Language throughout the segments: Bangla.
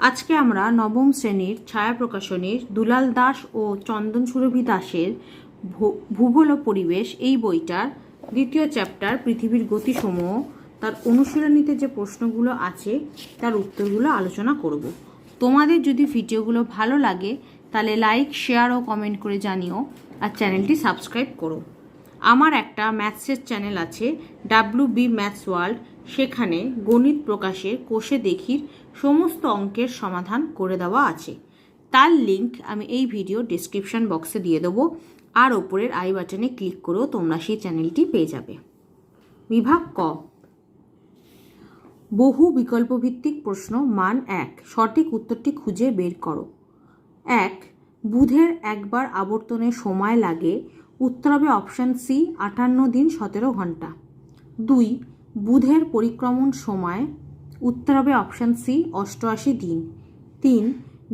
আজকে আমরা নবম শ্রেণীর ছায়া প্রকাশনীর দুলাল দাস ও চন্দন সুরভি দাসের ভূগোল ও পরিবেশ এই বইটার দ্বিতীয় চ্যাপ্টার পৃথিবীর গতিসমূহ তার অনুশীলনীতে যে প্রশ্নগুলো আছে তার উত্তরগুলো আলোচনা করব। তোমাদের যদি ভিডিওগুলো ভালো লাগে তাহলে লাইক, শেয়ার ও কমেন্ট করে জানিও আর চ্যানেলটি সাবস্ক্রাইব করো। আমার একটা ম্যাথসের চ্যানেল আছে WB ম্যাথস ওয়ার্ল্ড, সেখানে গণিত প্রকাশের কোষে দেখির সমস্ত অঙ্কের সমাধান করে দেওয়া আছে। তার লিঙ্ক আমি এই ভিডিও ডেসক্রিপশন বক্সে দিয়ে দেবো, আর ওপরের আই বাটনে ক্লিক করেও তোমরা সেই চ্যানেলটি পেয়ে যাবে। বিভাগ ক, বহু বিকল্পভিত্তিক প্রশ্ন। মান 1, সঠিক উত্তরটি খুঁজে বের করো। 1, বুধের একবার আবর্তনের সময় লাগে। উত্তর হবে অপশান সি, 58 দিন 17 ঘন্টা। 2, বুধের পরিক্রমণ সময়। উত্তর হবে অপশান সি, 88 দিন। 3,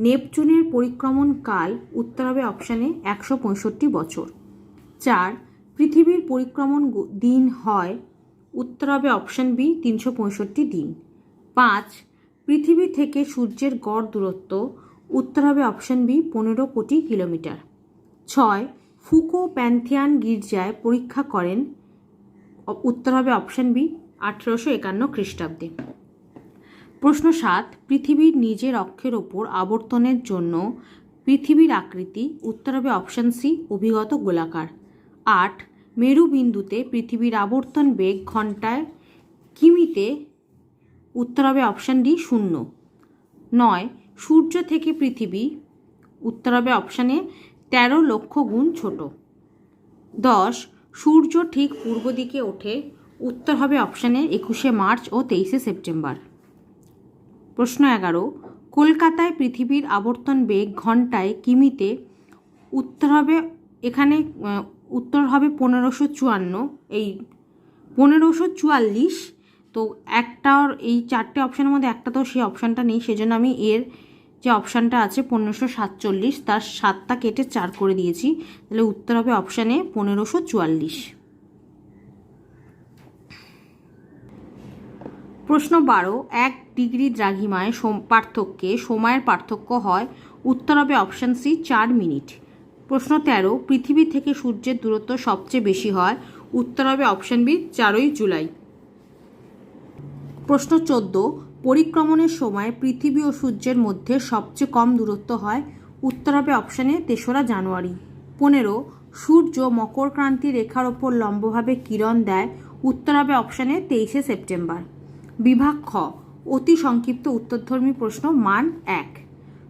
নেপচুনের পরিক্রমণ কাল। উত্তর হবে অপশানে 165 বছর। 4, পৃথিবীর পরিক্রমণ দিন হয়। উত্তর হবে অপশান বি, 365 দিন। 5, পৃথিবী থেকে সূর্যের গড় দূরত্ব। উত্তর হবে অপশান বি, 15 কোটি কিলোমিটার। 6, ফুকো প্যান্থিয়ান গির্জায় পরীক্ষা করেন। উত্তর হবে অপশান বি, 1851 খ্রিস্টাব্দে। প্রশ্ন 7, পৃথিবীর নিজের অক্ষের ওপর আবর্তনের জন্য পৃথিবীর আকৃতি। উত্তর হবে অপশান সি, অভিগত গোলাকার। 8, মেরু বিন্দুতে পৃথিবীর আবর্তন বেগ ঘন্টায় কিমিতে। উত্তর হবে অপশান ডি, 0। 9, সূর্য থেকে পৃথিবী। উত্তর হবে অপশানে 13 লক্ষ গুণ ছোট। 10, সূর্য ঠিক পূর্ব দিকে ওঠে। উত্তর হবে অপশানে 21শে মার্চ ও 23শে সেপ্টেম্বর। প্রশ্ন 11, কলকাতায় পৃথিবীর আবর্তন বেগ ঘন্টায় কিমিতে। উত্তর হবে এখানে উত্তর হবে 1554, এই 1544। তো একটার এই 4টে অপশানের মধ্যে একটা তো সেই অপশানটা নেই, সেজন্য আমি এর যে অপশানটা আছে 1547 তার 7টা কেটে 4 করে দিয়েছি। তাহলে উত্তর হবে অপশানে 1544। প্রশ্ন 12, 1 ডিগ্রি দ্রাঘিমায় পার্থক্যে সময়ের পার্থক্য হয়। উত্তর হবে অপশান সি, 4 মিনিট। প্রশ্ন 13, পৃথিবী থেকে সূর্যের দূরত্ব সবচেয়ে বেশি হয়। উত্তর হবে অপশান বি, 4 জুলাই। প্রশ্ন 14, পরিক্রমণের সময় পৃথিবী ও সূর্যের মধ্যে সবচেয়ে কম দূরত্ব হয়। উত্তর হবে অপশানে 3রা জানুয়ারি। 15, সূর্য মকরক্রান্তি রেখার ওপর লম্বভাবে কিরণ দেয়। উত্তর হবে অপশানে 23শে সেপ্টেম্বর। বিভাগ খ, অতি সংক্ষিপ্ত উত্তরধর্মী প্রশ্ন। মান 1,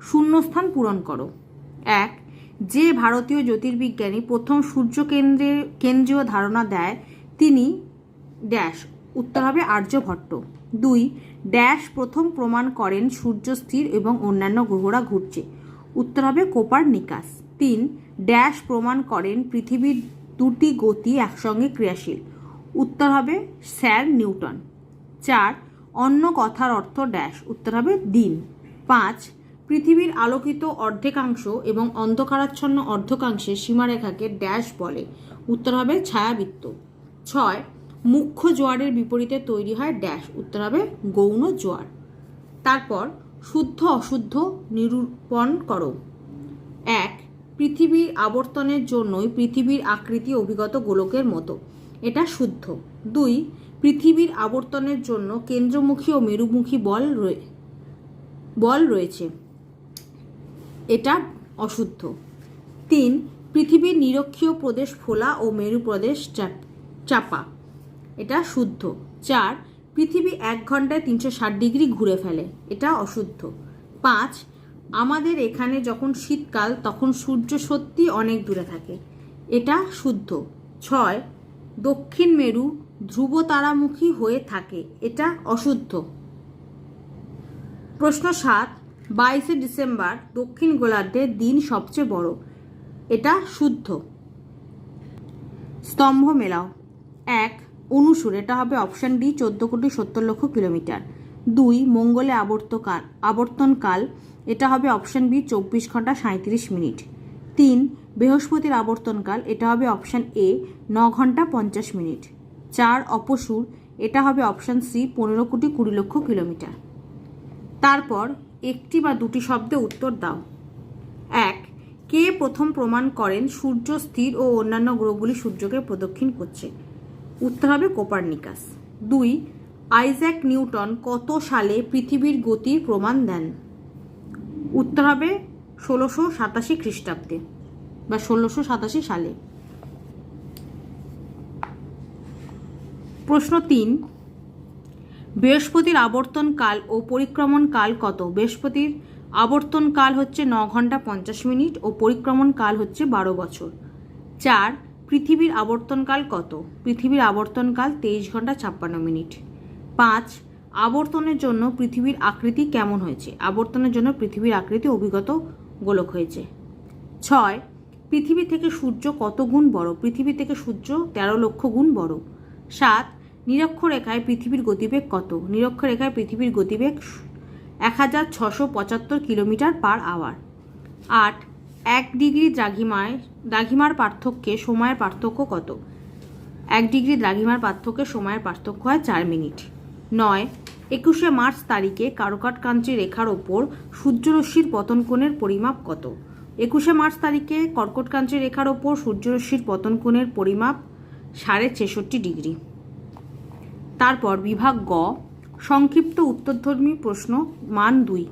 শূন্যস্থান পূরণ করো। 1, যে ভারতীয় জ্যোতির্বিজ্ঞানী প্রথম সূর্য কেন্দ্রীয় ধারণা দেয় তিনি ড্যাশ। উত্তর হবে আর্যভট্ট। 2, ড্যাশ প্রথম প্রমাণ করেন সূর্য স্থির এবং অন্যান্য গ্রহরা ঘুরছে। উত্তর হবে কোপারনিকাস। 3, ড্যাশ প্রমাণ করেন পৃথিবীর 2টি গতি একসঙ্গে ক্রিয়াশীল। উত্তর হবে স্যার নিউটন। 4, অন্য কথার অর্থ ড্যাশ। উত্তর হবে দিন। 5, পৃথিবীর আলোকিত অর্ধেকাংশ এবং অন্ধকারাচ্ছন্ন অর্ধেকাংশের সীমারেখাকে ড্যাশ বলে। উত্তর হবে ছায়াবৃত্ত। 6, মুখ্য জোয়ারের বিপরীতে তৈরি হয় ড্যাশ। উত্তর হবে গৌণ জোয়ার। তারপর শুদ্ধ অশুদ্ধ নিরূপণ করো। 1, পৃথিবীর আবর্তনের জন্যই পৃথিবীর আকৃতি অভিগত গোলকের মতো। এটা শুদ্ধ। 2, পৃথিবীর আবর্তনের জন্য কেন্দ্রমুখী ও মেরুমুখী বল রয়েছে। এটা অশুদ্ধ। 3, পৃথিবীর নিরক্ষীয় প্রদেশ ফোলা ও মেরু প্রদেশ চাপা। এটা শুদ্ধ। 4, পৃথিবী 1 ঘন্টায় 360 ডিগ্রি ঘুরে ফেলে। এটা অশুদ্ধ। 5, আমাদের এখানে যখন শীতকাল তখন সূর্য সত্যি অনেক দূরে থাকে। এটা শুদ্ধ। 6, দক্ষিণ মেরু ধ্রুব তারামুখী হয়ে থাকে। এটা অশুদ্ধ। প্রশ্ন 7, 22শে ডিসেম্বর দক্ষিণ গোলার্ধের দিন সবচেয়ে বড়। এটা শুদ্ধ। স্তম্ভ মেলাও। 1, অনুসুর। এটা হবে অপশান ডি, 14,70,00,000 কিলোমিটার। 2, মঙ্গলে আবর্তনকাল। এটা হবে অপশান বি, 24 ঘন্টা 37 মিনিট। 3, বৃহস্পতির আবর্তনকাল। এটা হবে অপশান এ, 9 ঘন্টা 50 মিনিট। 4, অপসুর। এটা হবে অপশান সি, 15,20,00,000 কিলোমিটার। তারপর একটি বা দুটি শব্দে উত্তর দাও। 1. কে প্রথম প্রমাণ করেন সূর্য স্থির ও অন্যান্য গ্রহগুলি সূর্যকে প্রদক্ষিণ করছে? উত্তর হবে কোপার্নিকাস। 2. আইজ্যাক নিউটন কত সালে পৃথিবীর গতির প্রমাণ দেন? উত্তর হবে 1687 খ্রিস্টাব্দে বা 1687 সালে। প্রশ্ন 3. বৃহস্পতির আবর্তন কাল ও পরিক্রমণ কাল কত? বৃহস্পতির আবর্তন কাল হচ্ছে 9 ঘন্টা 50 মিনিট ও পরিক্রমণ কাল হচ্ছে 12 বছর। 4. পৃথিবীর আবর্তনকাল কত? পৃথিবীর আবর্তনকাল 23 ঘন্টা 56 মিনিট। 5. আবর্তনের জন্য পৃথিবীর আকৃতি কেমন হয়েছে? আবর্তনের জন্য পৃথিবীর আকৃতি অভিগত গোলক হয়েছে। 6. পৃথিবী থেকে সূর্য কত গুণ বড়? পৃথিবী থেকে সূর্য 13 লক্ষ গুণ বড়। 7. নিরক্ষরেখায় পৃথিবীর গতিবেগ কত? নিরক্ষরেখায় পৃথিবীর গতিবেগ 1675 কিলোমিটার পার আওয়ার। 8. 1 ডিগ্রি দ্রাঘিমার পার্থক্যে সময়ের পার্থক্য কত? 1 ডিগ্রি দ্রাঘিমার পার্থক্যে সময়ের পার্থক্য হয় 4 মিনিট। 9. 21শে মার্চ তারিখে কর্কটক্রান্তি রেখার ওপর সূর্যরশ্মির পতন কোণের পরিমাপ কত? 21শে মার্চ তারিখে কর্কটক্রান্তি রেখার ওপর সূর্যরশ্মির পতন কোণের পরিমাপ 66.5 ডিগ্রি। তারপর বিভাগ গ, সংক্ষিপ্ত উত্তরধর্মী প্রশ্ন, মান 2।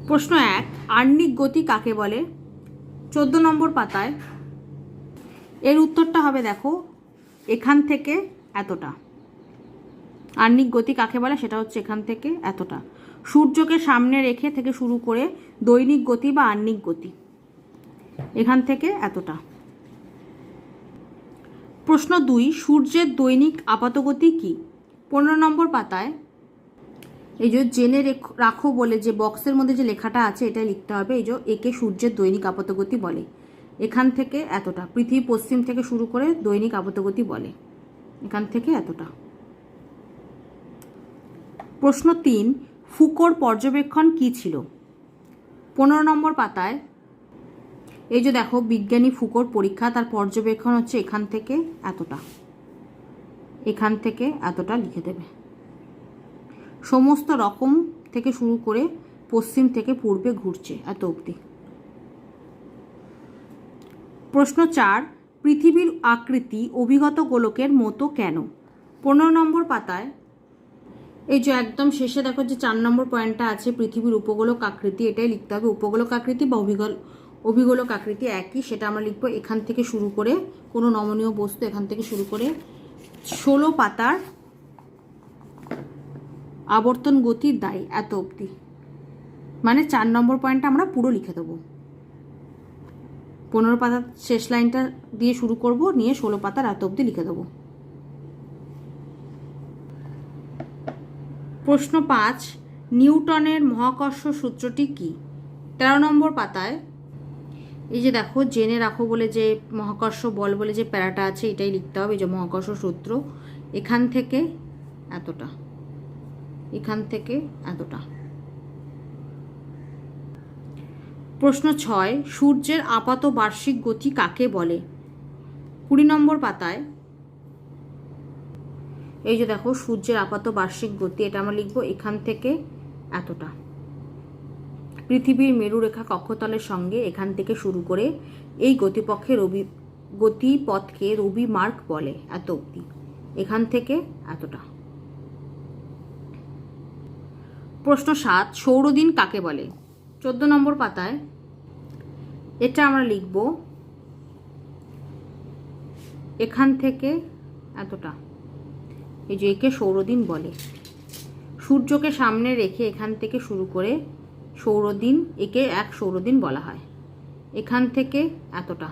প্রশ্ন 1. আহ্নিক গতি কাকে বলে? 14 নম্বর পাতায় এর উত্তরটা হবে, দেখো, এখান থেকে এতটা। আহ্নিক গতি কাকে বলে সেটা হচ্ছে এখান থেকে এতটা। সূর্যকে সামনে রেখে থেকে শুরু করে দৈনিক গতি বা আহ্নিক গতি এখান থেকে এতটা। প্রশ্ন 2. সূর্যের দৈনিক আপাতগতি কি? 15 নম্বর পাতায় এই যে জেনে রাখো বলে যে বক্সের মধ্যে যে লেখাটা আছে এটা লিখতে হবে। এই যে একে সূর্যের দৈনিক আপাতগতি বলে। এখান থেকে এতটা। পৃথিবী পশ্চিম থেকে শুরু করে দৈনিক আপাতগতি বলে এখান থেকে এতটা। প্রশ্ন 3. ফুকোর পর্যবেক্ষণ কি ছিল? 15 নম্বর পাতায় এই যে দেখো বিজ্ঞানী ফুকোর পরীক্ষা, তার পর্যবেক্ষণ হচ্ছে এখান থেকে এতটা। এখান থেকে এতটা লিখে দেবে। সমস্ত রকম থেকে শুরু করে পশ্চিম থেকে পূর্বে ঘুরছে এত অবধি। প্রশ্ন 4. পৃথিবীর আকৃতি অভিগত গোলকের মতো কেন? 15 নম্বর পাতায় এই যে একদম শেষে দেখো যে 4 নম্বর পয়েন্টটা আছে, পৃথিবীর উপগোলক আকৃতি, এটাই লিখতে হবে। উপগোলক আকৃতি বা অভিগোলক আকৃতি একই, সেটা আমরা লিখবো। এখান থেকে শুরু করে কোনো নমনীয় বস্তু এখান থেকে শুরু করে 16 পাতার আবর্তন গতির দায়ী এত অবধি, মানে 4 নম্বর পয়েন্টটা আমরা পুরো লিখে দেবো। 15 পাতার শেষ লাইনটা দিয়ে শুরু করব, নিয়ে 16 পাতার এত অবধি লিখে দেবো। প্রশ্ন 5. নিউটনের মহাকর্ষ সূত্রটি কি? 13 নম্বর পাতায় এই যে দেখো জেনে রাখো বলে যে মহাকর্ষ বল বলে যে প্যারাটা আছে এটাই লিখতে হবে। এই যে মহাকর্ষ সূত্র এখান থেকে এতটা, এখান থেকে এতটা। প্রশ্ন 6. সূর্যের আপাত বার্ষিক গতি কাকে বলে? 20 নম্বর পাতায় এই যে দেখো সূর্যের আপাত বার্ষিক গতি, এটা আমরা লিখবো এখান থেকে এতটা। পৃথিবীর মেরুরেখা কক্ষতলের সঙ্গে এখান থেকে শুরু করে এই গতিপথকে রবি মার্ক বলে এত অবধি, এখান থেকে এতটা। প্রশ্ন 7. সৌরদিন কাকে বলে? 14 নম্বর পাতায় এটা আমরা লিখব এখান থেকে এতটা। এই যে একে সৌরদিন বলে। সূর্যকে সামনে রেখে এখান থেকে শুরু করে সৌরদিন, একে এক সৌরদিন বলা হয়। এখান থেকে এতটা।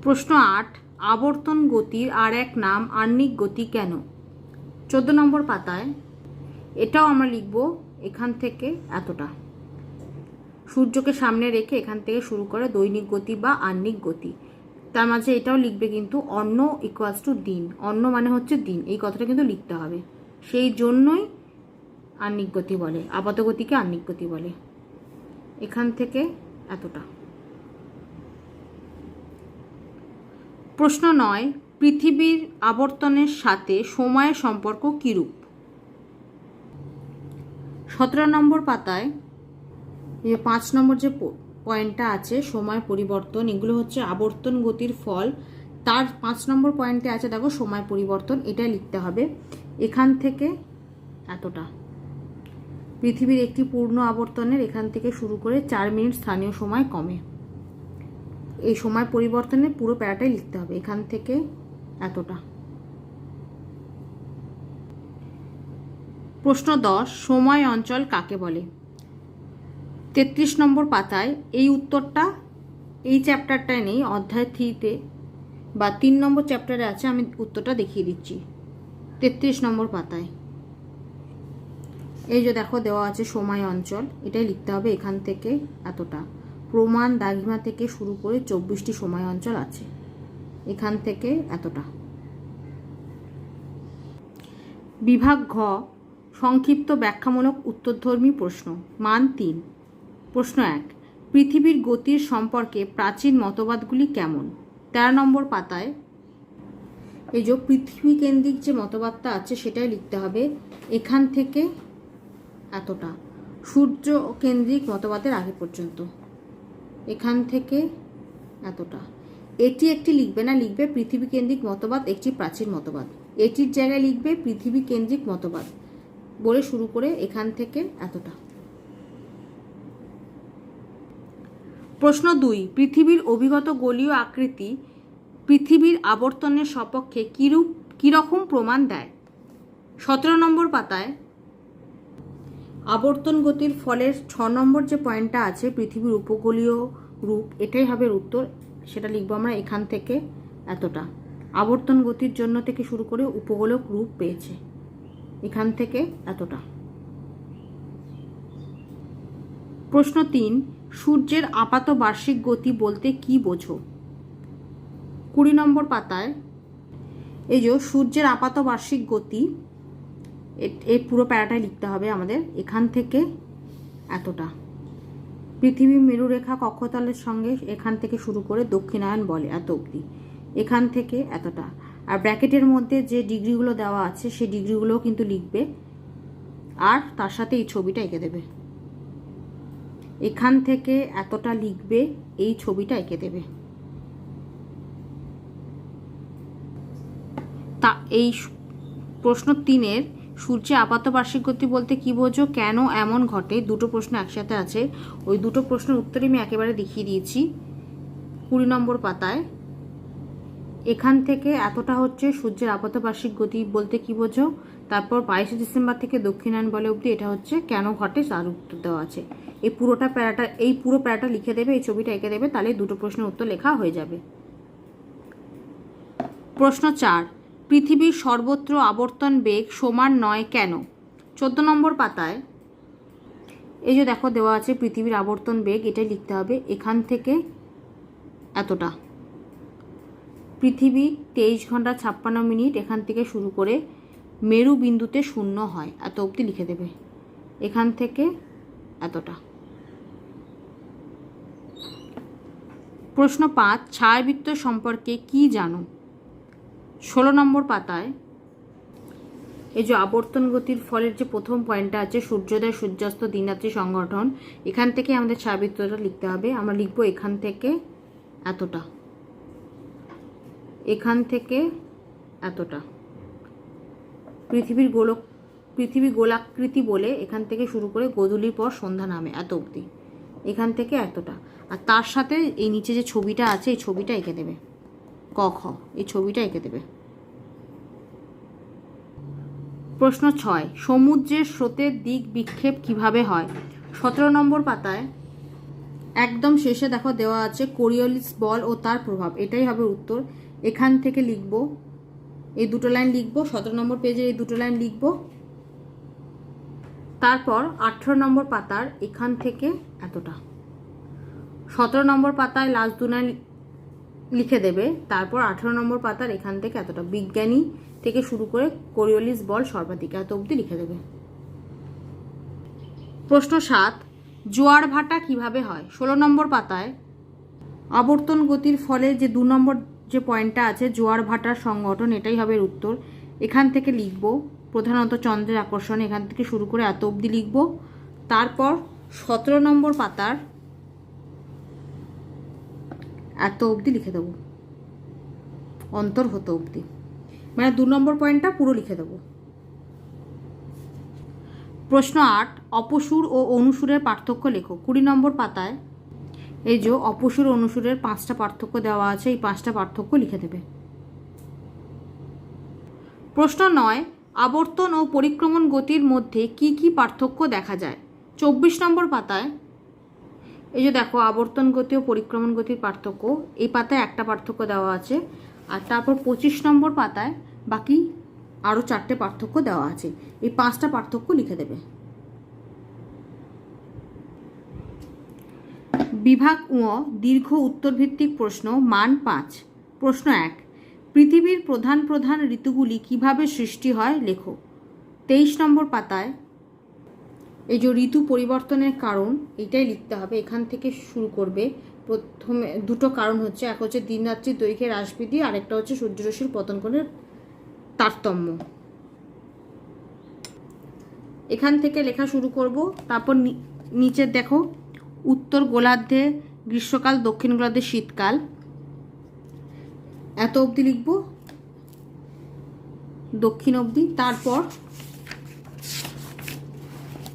প্রশ্ন 8. আবর্তন গতির আর এক নাম আহ্নিক গতি কেন? 14 নম্বর পাতায় এটাও আমরা লিখব এখান থেকে এতটা। সূর্যকে সামনে রেখে এখান থেকে শুরু করে দৈনিক গতি বা আহ্নিক গতি। তার মাঝে এটাও লিখবে কিন্তু অন্ন ইকুয়ালস টু দিন। অন্ন মানে হচ্ছে দিন, এই কথাটা কিন্তু লিখতে হবে। সেই জন্যই আহ্নিক গতি বলে, আপাত গতিকে আহ্নিক গতি বলে। এখান থেকে এতটা। প্রশ্ন 9. পৃথিবীর আবর্তনের সাথে সময়ের সম্পর্ক কিরূপ? 17 নম্বর পাতায় এই 5 নম্বর যে পয়েন্টটা আছে সময় পরিবর্তন, এগুলো হচ্ছে আবর্তন গতির ফল। তার 5 নম্বর পয়েন্টে আছে দেখো সময় পরিবর্তন, এটাই লিখতে হবে। এখান থেকে এতটা পৃথিবীর একটি পূর্ণ আবর্তনের এখান থেকে শুরু করে 4 মিনিট স্থানীয় সময় কমে। এই সময় পরিবর্তনের পুরো প্যারাটাই লিখতে হবে। এখান থেকে এতটা। প্রশ্ন 10, সময় অঞ্চল কাকে বলে? 33 নম্বর পাতায় এই উত্তরটা এই চ্যাপ্টারটায় নেই, অধ্যায় 3-তে বা 3 নম্বর চ্যাপ্টারে আছে। আমি উত্তরটা দেখিয়ে দিচ্ছি। 33 নম্বর পাতায় এই যে দেখো দেওয়া আছে সময় অঞ্চল, এটাই লিখতে হবে। এখান থেকে এতটা। প্রমাণ দ্রাঘিমা থেকে শুরু করে 24টি সময় অঞ্চল আছে। এখান থেকে এতটা। বিভাগ ঘ, সংক্ষিপ্ত ব্যাখ্যামূলক উত্তরধর্মী প্রশ্ন, মান 3। প্রশ্ন 1, পৃথিবীর গতির সম্পর্কে প্রাচীন মতবাদগুলি কেমন? 13 নম্বর পাতায় এই যে পৃথিবী কেন্দ্রিক যে মতবাদটা আছে সেটাই লিখতে হবে। এখান থেকে এতটা। সূর্য কেন্দ্রিক মতবাদের আগে পর্যন্ত। এখান থেকে এতটা। এটি একটি লিখবে না, লিখবে পৃথিবী কেন্দ্রিক মতবাদ একটি প্রাচীন মতবাদ। এটির জায়গায় লিখবে পৃথিবী কেন্দ্রিক মতবাদ বলে শুরু করে এখান থেকে এতটা। প্রশ্ন 2, পৃথিবীর অভিগত গোলীয় আকৃতি পৃথিবীর আবর্তনের সপক্ষে কিরকম প্রমাণ দেয়? 17 নম্বর পাতায় আবর্তন গতির ফলের 6 নম্বর যে পয়েন্টটা আছে পৃথিবীর উপকূলীয় রূপ, এটাই হবে উত্তর। সেটা লিখবো আমরা এখান থেকে এতটা। আবর্তন গতির জন্য থেকে শুরু করে উপকূলক রূপ পেয়েছে। এখান থেকে এতটা। প্রশ্ন 3, সূর্যের আপাত বার্ষিক গতি বলতে কি বোঝো? 20 নম্বর পাতায় এই যে সূর্যের আপাত বার্ষিক গতি, এর পুরো প্যারাটাই লিখতে হবে আমাদের। এখান থেকে এতটা। পৃথিবী মেরুরেখা কক্ষতলের সঙ্গে এখান থেকে শুরু করে দক্ষিণায়ন বলে এত অবধি। এখান থেকে এতটা। আর ব্র্যাকেটের মধ্যে যে ডিগ্রিগুলো দেওয়া আছে সেই ডিগ্রিগুলোও কিন্তু লিখবে, আর তার সাথে এই ছবিটা এঁকে দেবে। এখান থেকে এতটা লিখবে, এই ছবিটা এঁকে দেবে। তা এই প্রশ্ন 3-এর সূর্যে আপাত বার্ষিক গতি বলতে কি বোঝো, কেন এমন ঘটে, দুটো প্রশ্ন একসাথে আছে। ওই দুটো প্রশ্নের উত্তরই আমি একেবারে দেখিয়ে দিয়েছি 20 নম্বর পাতায়। এখান থেকে এতটা হচ্ছে সূর্যের আপাত বার্ষিক গতি বলতে কি বোঝো। তারপর 22 ডিসেম্বর থেকে দক্ষিণায়ন বলে অবধি এটা হচ্ছে কেন ঘটে তার উত্তর দেওয়া আছে। এই পুরো প্যারাটা লিখে দেবে, এই ছবিটা এঁকে দেবে, তাহলে দুটো প্রশ্নের উত্তর লেখা হয়ে যাবে। প্রশ্ন 4, পৃথিবীর সর্বত্র আবর্তন বেগ সমান নয় কেন? 14 নম্বর পাতায় এই যে দেখো দেওয়া আছে পৃথিবীর আবর্তন বেগ, এটাই লিখতে হবে। এখান থেকে এতটা। পৃথিবী 23 ঘন্টা 56 মিনিট এখান থেকে শুরু করে মেরু বিন্দুতে 0 হয় এত অবধি লিখে দেবে। এখান থেকে এতটা। প্রশ্ন 5, ছায়াবৃত্ত সম্পর্কে কি জানো? 16 নম্বর পাতায় এই যে আবর্তন গতির ফলের যে প্রথম পয়েন্টটা আছে সূর্যোদয় সূর্যাস্ত দিনরাত্রি সংগঠন, এখান থেকে আমাদের ছায়াবৃত্তটা লিখতে হবে। আমরা লিখবো এখান থেকে এতটা। এখান থেকে এতটা। পৃথিবী গোলাকৃতি বলে এখান থেকে শুরু করে গোধূলির পর সন্ধ্যা নামে এত অবধি। এখান থেকে এতটা। আর তার সাথে এই নিচে যে ছবিটা আছে এই ছবিটা এঁকে দেবে। ক খ এই ছবিটা এঁকে দেবে। প্রশ্ন 6, সমুদ্রের স্রোতের দিক বিক্ষেপ কিভাবে হয়? 17 নম্বর পাতায় একদম শেষে দেখো দেওয়া আছে কোরিওলিস বল ও তার প্রভাব, এটাই হবে উত্তর। এখান থেকে লিখবো, এই দুটো লাইন লিখবো, 17 নম্বর পেজে এই দুটো লাইন লিখবো। তারপর 18 নম্বর পাতার এখান থেকে এতটা। 17 নম্বর পাতায় লাস্ট 2 লাইন লিখে দেবে। তারপর 18 নম্বর পাতার এখান থেকে এতটা। বিজ্ঞানী থেকে শুরু করে কোরিওলিস বল সর্বাধিক এত অবধি লিখে দেবে। প্রশ্ন 7, জোয়ার ভাটা কিভাবে হয়? 16 নম্বর পাতায় আবর্তন গতির ফলে যে 2 নম্বর যে পয়েন্টটা আছে জোয়ার ভাটার সংগঠন, এটাই হবে উত্তর। এখান থেকে লিখব প্রধানত চন্দ্রের আকর্ষণ, এখান থেকে শুরু করে এত অবধি লিখব। তারপর 17 নম্বর পাতার এত অবধি লিখে দেবো, অন্তর্হত অবধি, মানে 2 নম্বর পয়েন্টটা পুরো লিখে দেবো। প্রশ্ন 8, অপসুর ও অনুসুরের পার্থক্য লেখো। 20 নম্বর পাতায় এই যে অপসুর অনুসুরের 5টা পার্থক্য দেওয়া আছে, এই 5টা পার্থক্য লিখে দেবে। প্রশ্ন 9, আবর্তন ও পরিক্রমণ গতির মধ্যে কি কি পার্থক্য দেখা যায়। 24 নম্বর পাতায় এই যে দেখো আবর্তন গতি ও পরিক্রমণ গতির পার্থক্য, এই পাতায় একটা পার্থক্য দেওয়া আছে। আর তারপর 25 নম্বর পাতায় বাকি আরও 4টে পার্থক্য দেওয়া আছে, এই 5টা পার্থক্য লিখে দেবে। বিভাগ উ, দীর্ঘ উত্তরভিত্তিক প্রশ্ন, মান 5। প্রশ্ন 1, পৃথিবীর প্রধান প্রধান ঋতুগুলি কিভাবে সৃষ্টি হয় লেখো। 23 নম্বর পাতায় এই যে ঋতু পরিবর্তনের কারণ, এইটাই লিখতে হবে। এখান থেকে শুরু করবে। প্রথমে দুটো কারণ হচ্ছে, এক হচ্ছে দিন রাত্রির দৈর্ঘ্যের হ্রাসবৃদ্ধি, আরেকটা হচ্ছে সূর্যরশ্মির পতন কোণের তারতম্য। এখান থেকে লেখা শুরু করব। তারপর নিচে দেখো উত্তর গোলার্ধে গ্রীষ্মকাল, দক্ষিণ গোলার্ধে শীতকাল, এত অবধি লিখব, দক্ষিণ অবধি। তারপর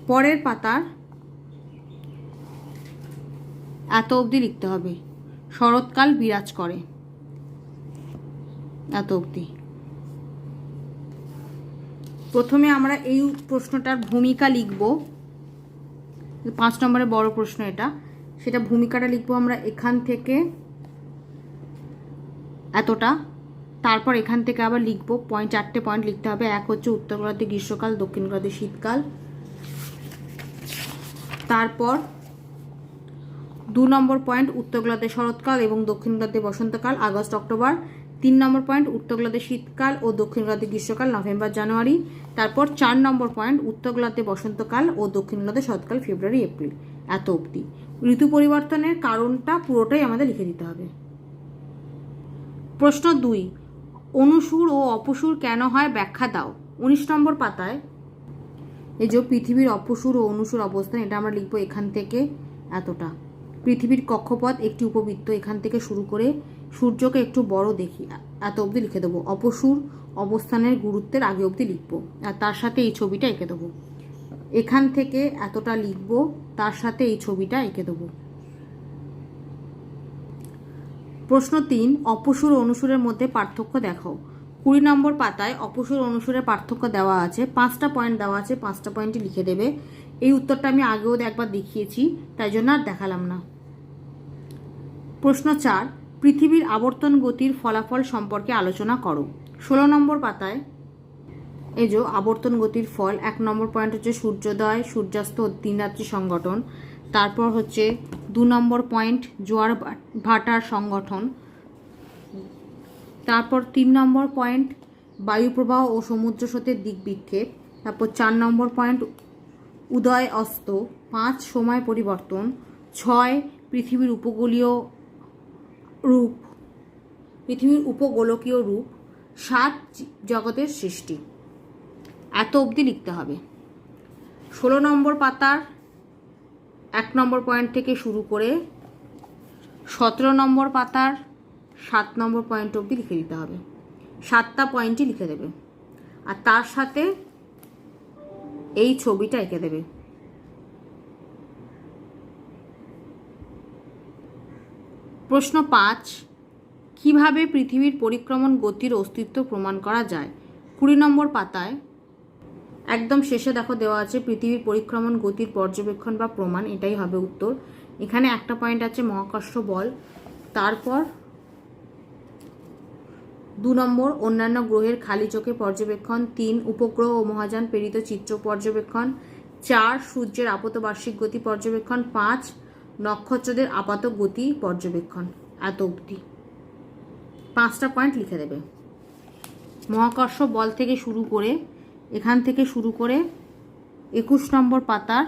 পরের পাতার এত অবধি লিখতে হবে, শরৎকাল বিরাজ করে, এত অবধি। প্রথমে আমরা এই প্রশ্নটার ভূমিকা লিখব, 5 নম্বরের বড় প্রশ্ন এটা, সেটা ভূমিকাটা লিখব আমরা এখান থেকে এতটা। তারপর এখান থেকে আবার লিখব 4টে পয়েন্ট লিখতে হবে। এক হচ্ছে উত্তর গোলার্ধে গ্রীষ্মকাল, দক্ষিণ গোলার্ধে শীতকাল। তারপর 2 নম্বর পয়েন্ট উত্তর গোলার্ধে শরৎকাল এবং দক্ষিণ গোলার্ধে বসন্তকাল, আগস্ট অক্টোবর। 3 নম্বর পয়েন্ট উত্তর গোলার্ধে শীতকাল ও দক্ষিণ গোলার্ধে গ্রীষ্মকাল, নভেম্বর জানুয়ারি। তারপর 4 নম্বর পয়েন্ট উত্তর গোলার্ধে বসন্তকাল ও দক্ষিণ গোলার্ধে শরৎকাল, ফেব্রুয়ারি এপ্রিল, এত অবধি। ঋতু পরিবর্তনের কারণটা পুরোটাই আমাদের লিখে দিতে হবে। প্রশ্ন 2, অনুসুর ও অপসুর কেন হয় ব্যাখ্যা দাও। 19 নম্বর পাতায় এই যে পৃথিবীর অপসুর ও অনুসুর অবস্থান, এটা আমরা লিখবো এখান থেকে এতটা। পৃথিবীর কক্ষপথ একটি উপবৃত্ত, এখান থেকে শুরু করে সূর্যকে একটু বড় দেখি, এত অবধি লিখে দেবো। অপসুর অবস্থানের গুরুত্বের আগে অবধি লিখবো, আর তার সাথে এই ছবিটা এঁকে দেবো। এখান থেকে এতটা লিখবো, তার সাথে এই ছবিটা এঁকে দেবো। প্রশ্ন 3, অপসুর ও অনুসুরের মধ্যে পার্থক্য দেখাও। 20 নম্বর পাতায় অপসুর অনুসুরের পার্থক্য দেওয়া আছে, 5টা পয়েন্ট দেওয়া আছে, 5টা পয়েন্টই লিখে দেবে। এই উত্তরটা আমি আগেও একবার দেখিয়েছি, তাই জন্য আর দেখালাম না। প্রশ্ন 4, পৃথিবীর আবর্তন গতির ফলাফল সম্পর্কে আলোচনা করো। 16 নম্বর পাতায় এই যে আবর্তন গতির ফল, 1 নম্বর পয়েন্ট হচ্ছে সূর্যোদয়, সূর্যাস্ত ও দিন রাত্রি সংগঠন। তারপর হচ্ছে 2 নম্বর পয়েন্ট জোয়ার ভাটার সংগঠন। তারপর 3 নম্বর পয়েন্ট বায়ুপ্রবাহ ও সমুদ্র স্রোতের দিক বিক্ষেপ। তারপর 4 নম্বর পয়েন্ট উদয় অস্ত। 5 সময় পরিবর্তন। 6 পৃথিবীর উপগোলকীয় রূপ। 7 জগতের সৃষ্টি, এত অবধি লিখতে হবে। 16 নম্বর পাতার 1 নম্বর পয়েন্ট থেকে শুরু করে 17 নম্বর পাতার 7 নম্বর পয়েন্ট অবধি লিখে দিতে হবে। 7টা পয়েন্টই লিখে দেবে, আর তার সাথে এই ছবিটা এঁকে দেবে। প্রশ্ন 5, কিভাবে পৃথিবীর পরিক্রমণ গতির অস্তিত্ব প্রমাণ করা যায়। 20 নম্বর পাতায় একদম শেষে দেখো দেওয়া আছে পৃথিবীর পরিক্রমণ গতির পর্যবেক্ষণ বা প্রমাণ, এটাই হবে উত্তর। এখানে একটা পয়েন্ট আছে মহাকর্ষ বল। তারপর 2 নম্বর অন্যান্য গ্রহের খালি চোখে পর্যবেক্ষণ। 3 উপগ্রহ ও মহাযান প্রেরিত চিত্র পর্যবেক্ষণ। 4 সূর্যের আপতবার্ষিক গতি পর্যবেক্ষণ। 5 নক্ষত্রদের আপাত গতি পর্যবেক্ষণ, এত অবধি। 5টা পয়েন্ট লিখে দেবে। মহাকর্ষ বল থেকে শুরু করে এখান থেকে শুরু করে 21 নম্বর পাতার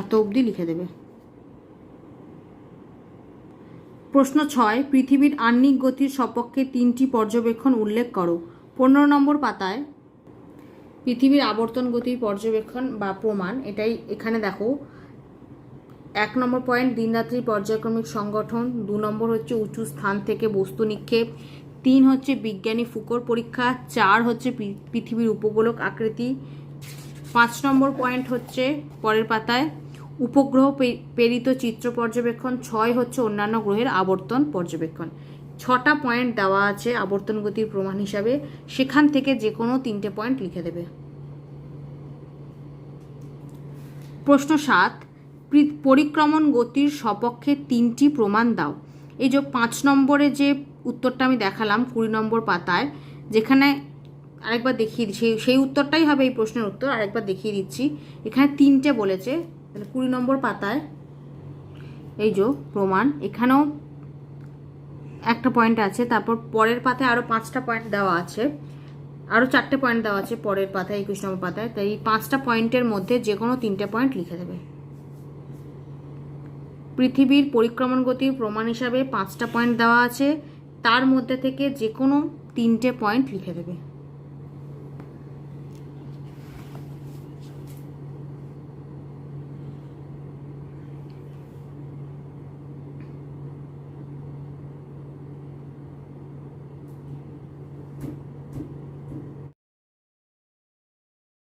এত অবধি লিখে দেবে। প্রশ্ন 6, পৃথিবীর আহ্নিক গতির সপক্ষে 3টি পর্যবেক্ষণ উল্লেখ করো। 15 নম্বর পাতায় পৃথিবীর আবর্তন গতির পর্যবেক্ষণ বা প্রমাণ, এটাই এখানে দেখো 1 নম্বর পয়েন্ট দিনরাত্রি পর্যায়ক্রমিক সংগঠন, 2 নম্বর হচ্ছে উঁচু স্থান থেকে বস্তু নিক্ষেপ, 3 হচ্ছে বিজ্ঞানী ফুকোর পরীক্ষা, 4 হচ্ছে পৃথিবীর উপগোলক আকৃতি, 5 নম্বর পয়েন্ট হচ্ছে পরের পাতায় উপগ্রহ প্রেরিত চিত্র পর্যবেক্ষণ, 6 হচ্ছে অন্যান্য গ্রহের আবর্তন পর্যবেক্ষণ। 6টা পয়েন্ট দেওয়া আছে আবর্তন গতির প্রমাণ হিসাবে, সেখান থেকে যে কোনো 3টে পয়েন্ট লিখে দেবে। প্রশ্ন 7, পরিক্রমণ গতির সপক্ষে 3টি প্রমাণ দাও। এই যে 5 নম্বরে যে উত্তরটা আমি দেখালাম 20 নম্বর পাতায়, যেখানে আরেকবার দেখিয়ে দিচ্ছি, সেই উত্তরটাই হবে এই প্রশ্নের উত্তর, আরেকবার দেখিয়ে দিচ্ছি। এখানে 3টে বলেছে, 20 নম্বর পাতায় এই যে প্রমাণ, এখানেও একটা পয়েন্ট আছে, তারপর পরের পাতায় আরও 5টা পয়েন্ট দেওয়া আছে, আরও 4টে পয়েন্ট দেওয়া আছে পরের পাতায় 21 নম্বর পাতায়। তাই এই 5টা পয়েন্টের মধ্যে যে কোনো 3টে পয়েন্ট লিখে দেবে। পৃথিবীর পরিক্রমণ গতির প্রমাণ হিসাবে 5টা পয়েন্ট দেওয়া আছে, তার মধ্যে থেকে যে কোনো 3টে পয়েন্ট লিখে দেবে।